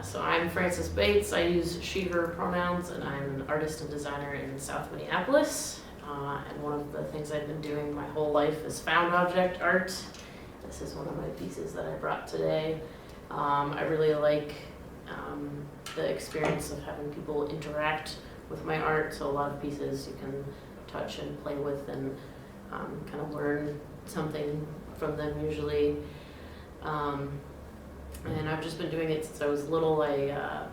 So I'm Frances Bates. I use she, her pronouns, and I'm an artist and designer in South Minneapolis. And one of the things I've been doing my whole life is found object art. This is one of my pieces that I brought today. I really like the experience of having people interact with my art. So a lot of pieces you can touch and play with and kind of learn something from them usually. And I've just been doing it since I was little. I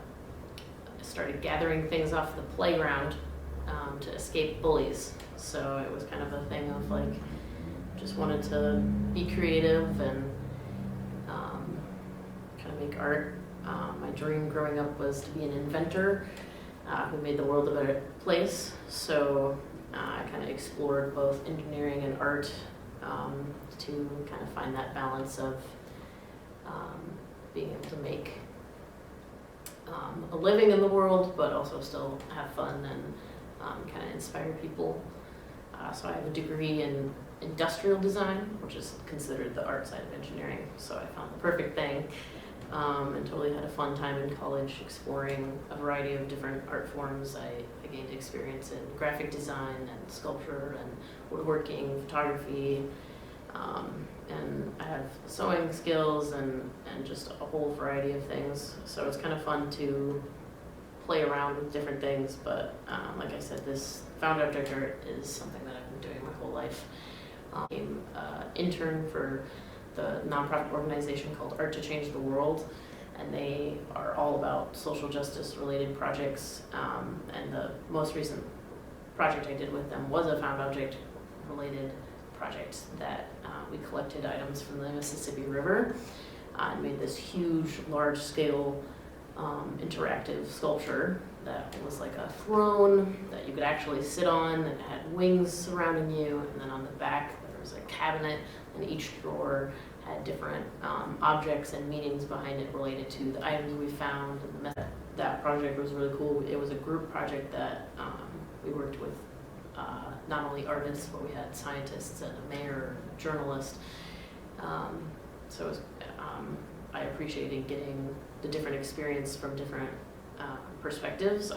started gathering things off the playground to escape bullies. So it was kind of a thing of like, just wanted to be creative and kind of make art. My dream growing up was to be an inventor who made the world a better place. So I kind of explored both engineering and art to kind of find that balance of being able to make a living in the world, but also still have fun and kind of inspire people. So I have a degree in industrial design, which is considered the art side of engineering. So I found the perfect thing and totally had a fun time in college exploring a variety of different art forms. I gained experience in graphic design and sculpture and woodworking, photography, and I have sewing skills and just a whole variety of things. So it's kind of fun to play around with different things, but like I said, this found object art is something that I've been doing my whole life. I became an intern for the nonprofit organization called Art to Change the World, and they are all about social justice related projects, and the most recent project I did with them was a found object related project that we collected items from the Mississippi River and made this huge, large-scale interactive sculpture that was like a throne that you could actually sit on, and had wings surrounding you, and then on the back there was a cabinet, and each drawer had different objects and meanings behind it related to the items we found. And that project was really cool. It was a group project that we worked with not only artists, but we had scientists and a mayor, and a journalist. So it was, I appreciated getting the different experience from different perspectives.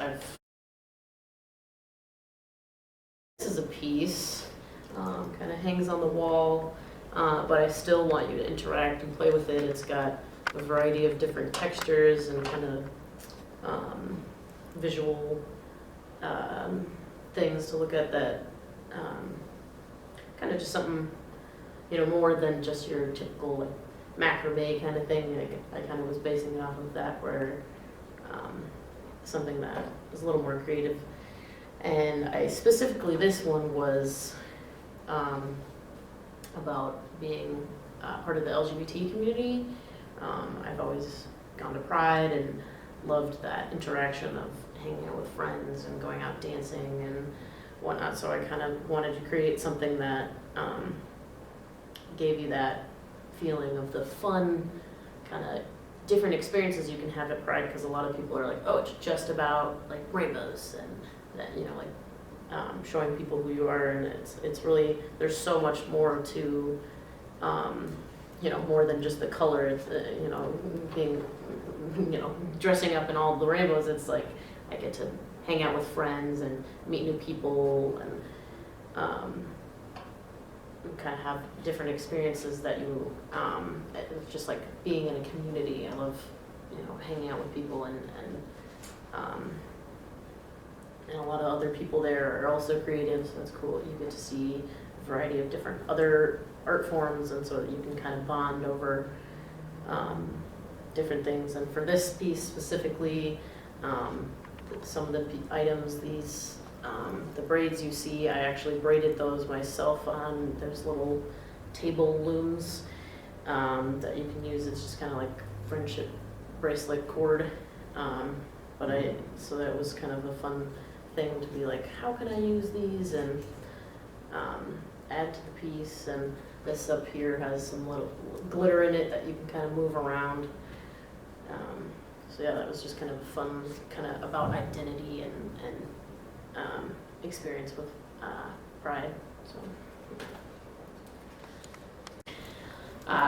This is a piece, kind of hangs on the wall, but I still want you to interact and play with it. It's got a variety of different textures and kind of visual things to look at that kind of just something, more than just your typical like macrame kind of thing. I kind of was basing it off of that, where something that was a little more creative. And this one was about being part of the LGBT community. I've always gone to Pride and loved that interaction of hanging out with friends and going out dancing and whatnot. So I kind of wanted to create something that gave you that feeling of the fun, kind of different experiences you can have at Pride, because a lot of people are like, oh, it's just about like rainbows and that, showing people who you are, and it's really, there's so much more to more than just the color. It's being dressing up in all the rainbows. It's like I get to hang out with friends and meet new people and kind of have different experiences that you just like being in a community. I love hanging out with people and a lot of other people there are also creative, so it's cool. You get to see a variety of different other art forms, and so that you can kind of bond over different things. And for this piece specifically, some of the items, these the braids you see, I actually braided those myself on. There's little table looms that you can use. It's just kind of like friendship bracelet cord. So that was kind of a fun thing to be like, how can I use these and add to the piece. And this up here has some little glitter in it that you can kind of move around. So yeah, that was just kind of fun, kind of about identity and experience with Pride. So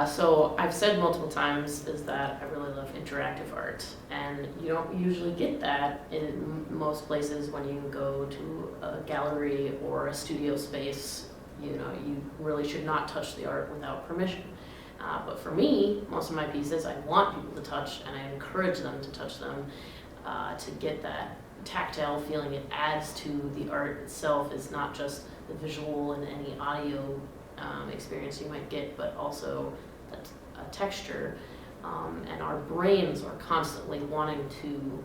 So I've said multiple times is that I really love interactive art, and you don't usually get that in most places when you go to a gallery or a studio space. You know, you really should not touch the art without permission. But for me, most of my pieces I want people to touch, and I encourage them to touch them to get that tactile feeling it adds to the art itself. Is not just the visual and any audio experience you might get, but also a texture. And our brains are constantly wanting to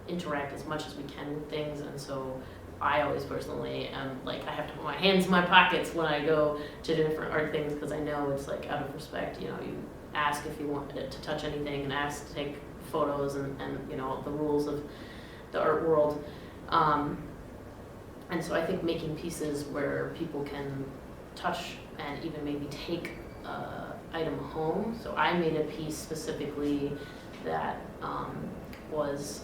interact as much as we can with things, and so I always personally am like, I have to put my hands in my pockets when I go to different art things, because I know it's like out of respect. You know, you ask if you want to touch anything and ask to take photos and you know, the rules of the art world. And so I think making pieces where people can touch and even maybe take item home. So I made a piece specifically that was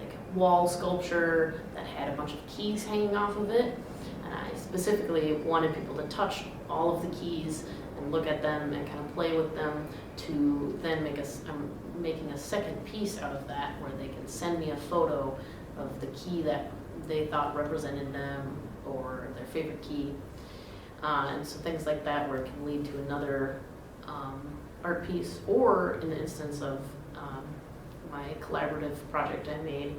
like a wall sculpture that had a bunch of keys hanging off of it, and I specifically wanted people to touch all of the keys and look at them and kind of play with them to then I'm making a second piece out of that where they can send me a photo of the key that they thought represented them or their favorite key. And so things like that where it can lead to another art piece, or in the instance of my collaborative project I made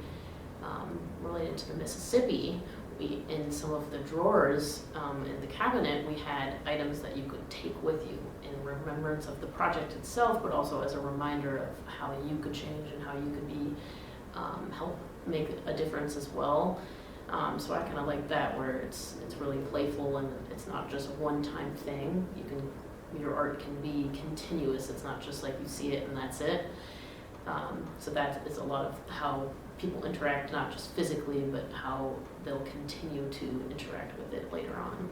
related to the Mississippi, in some of the drawers in the cabinet, we had items that you could take with you in remembrance of the project itself, but also as a reminder of how you could change and how you could be help make a difference as well. So I kind of like that, where it's really playful and it's not just a one-time thing. Your art can be continuous. It's not just like you see it and that's it. So that is a lot of how people interact, not just physically, but how they'll continue to interact with it later on.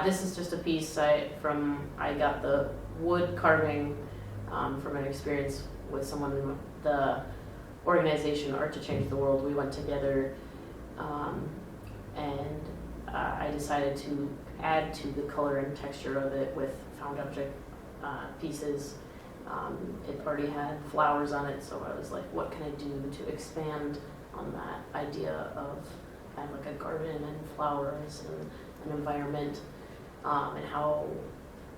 This is just a piece I got the wood carving from an experience with someone in the organization Art to Change the World. We went together and I decided to add to the color and texture of it with found object pieces. It already had flowers on it, so I was like, what can I do to expand on that idea of kind of like a garden and flowers and an environment, and how,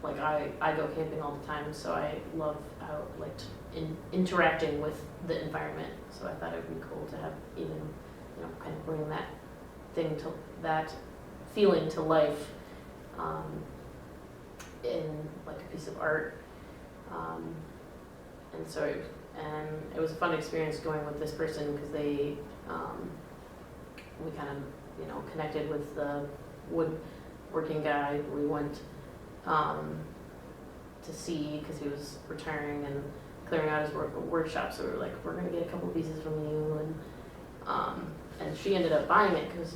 like, I go camping all the time, so I love how, like, interacting with the environment. So I thought it would be cool to have even, you know, kind of bring that thing to that feeling to life in like a piece of art. And so it was a fun experience going with this person, because we kind of, you know, connected with the woodworking guy. We went to see, because he was retiring and clearing out his workshop, so we were like, we're going to get a couple pieces from you, and she ended up buying it because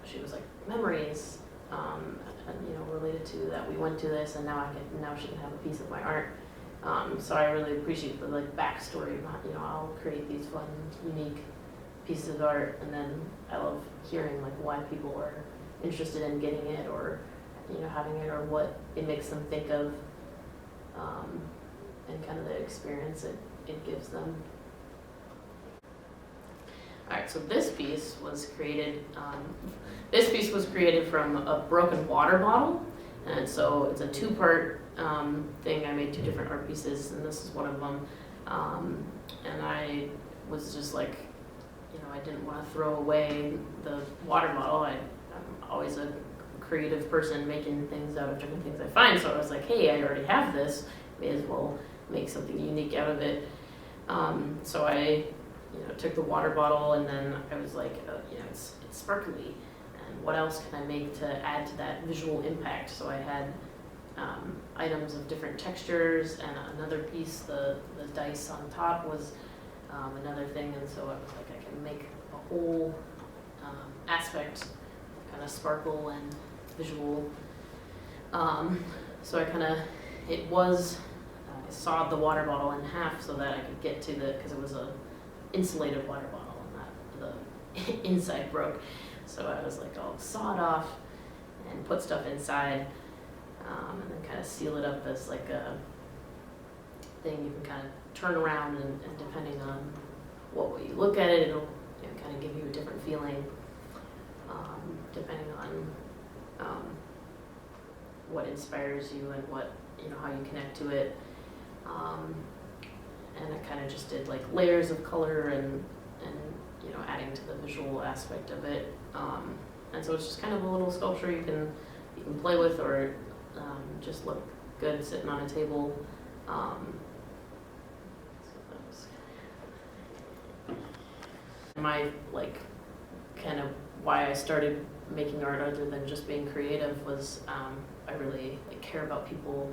she was like, memories, and you know, related to that we went to this, and now she can have a piece of my art. So I really appreciate the like backstory. You know, I'll create these fun, unique pieces of art, and then I love hearing like why people are interested in getting it, or you know, having it, or what it makes them think of, and kind of the experience it gives them. All right, so this piece was created. This piece was created from a broken water bottle, and so it's a two-part thing. I made two different art pieces, and this is one of them. And I was just like, you know, I didn't want to throw away the water bottle. I'm always a creative person, making things out of different things I find. So I was like, hey, I already have this. May as well make something unique out of it. So I, you know, took the water bottle, and then I was like, you know, it's sparkly, and what else can I make to add to that visual impact? So I had items of different textures, and another piece, the dice on top was another thing, and so I was like, I can make a whole aspect kind of sparkle and visual. So I kind of, I sawed the water bottle in half so that I could get to because it was a insulated water bottle, and the inside broke. So I was like, I'll saw it off, and put stuff inside, and then kind of seal it up as like a thing you can kind of turn around, and depending on what way you look at it, it'll kind of give you a different feeling, depending on what inspires you and what, how you connect to it. And I kind of just did like layers of color and adding to the visual aspect of it. And so it's just kind of a little sculpture you can play with, or just look good sitting on a table. So that was my kind of why I started making art other than just being creative was I really care about people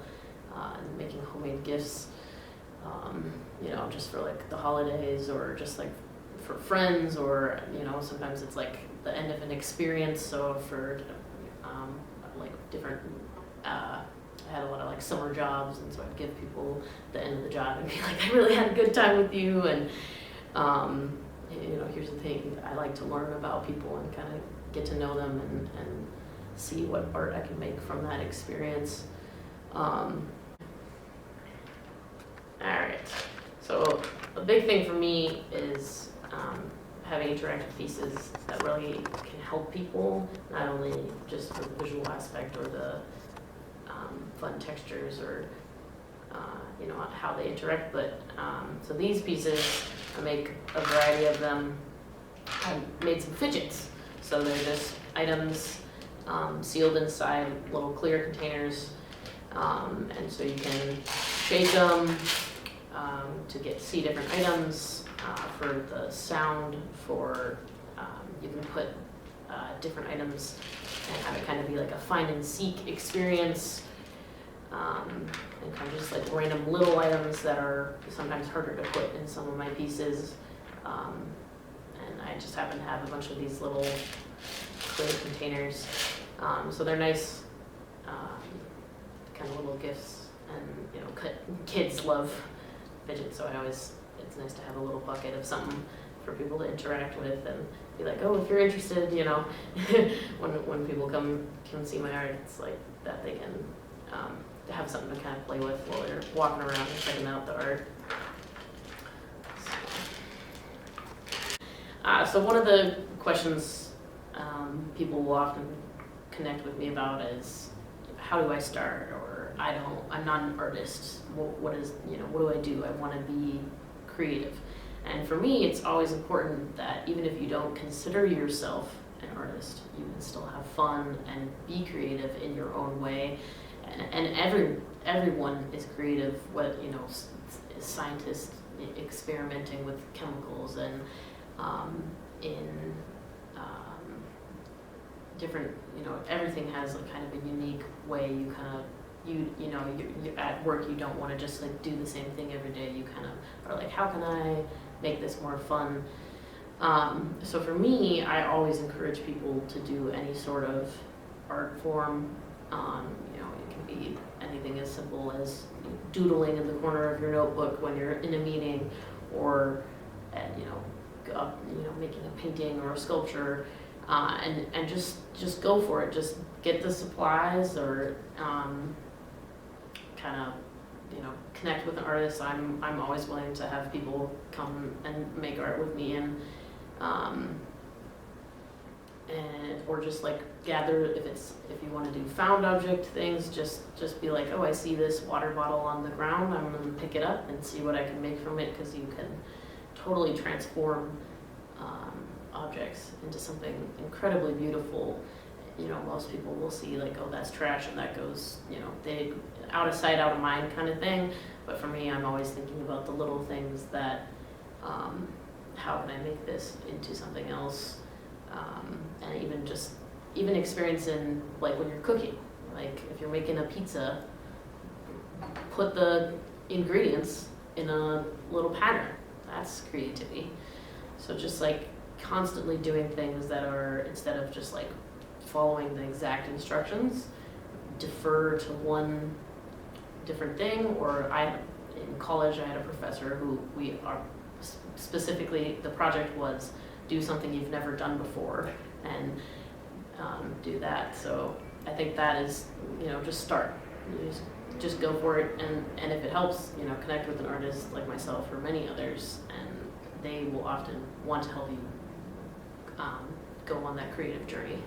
and making homemade gifts, just for the holidays, or just for friends, or sometimes it's the end of an experience. So for different I had a lot of summer jobs, and so I'd give people the end of the job and be like, I really had a good time with you, and here's the thing, I like to learn about people and kind of get to know them and see what art I can make from that experience. Alright, so a big thing for me is having interactive pieces that really can help people, not only just for the visual aspect or the fun textures or how they interact, but so these pieces, I make a variety of them. I made some fidgets, so they're just items sealed inside little clear containers, and so you can shake them to see different items. For the sound, you can put different items and have it kind of be like a find and seek experience, and kind of just random little items that are sometimes harder to put in some of my pieces. And I just happen to have a bunch of these little clear containers, so they're nice, kind of little gifts, and kids love fidgets, so it's nice to have a little bucket of something for people to interact with and be like, oh, if you're interested, when people come see my art, it's that they can to have something to kind of play with while they're walking around and checking out the art. So one of the questions people will often connect with me about is, how do I start? Or I'm not an artist. What do I do? I want to be creative. And for me, it's always important that even if you don't consider yourself an artist, you can still have fun and be creative in your own way. And everyone is creative. What scientists experimenting with chemicals and in different, everything has kind of a unique way. You kind of you at work, you don't want to just do the same thing every day. You kind of are like, how can I make this more fun? So for me, I always encourage people to do any sort of art form. It can be anything as simple as doodling in the corner of your notebook when you're in a meeting, or making a painting or a sculpture, and just go for it. Just get the supplies, or kind of connect with an artist. I'm always willing to have people come and make art with me, and or just gather, if you want to do found object things, just be like, oh, I see this water bottle on the ground, I'm going to pick it up and see what I can make from it, because you can totally transform objects into something incredibly beautiful. Most people will see oh, that's trash, and that goes, they out of sight, out of mind kind of thing. But for me, I'm always thinking about the little things that, how can I make this into something else? And even experiencing when you're cooking, if you're making a pizza, put the ingredients in a little pattern. That's creativity. So just constantly doing things that are, instead of just following the exact instructions, defer to one different thing. Or in college, I had a professor who specifically, the project was do something you've never done before, and do that. So I think that is, just start. You just go for it, and if it helps, connect with an artist like myself or many others, and they will often want to help you go on that creative journey.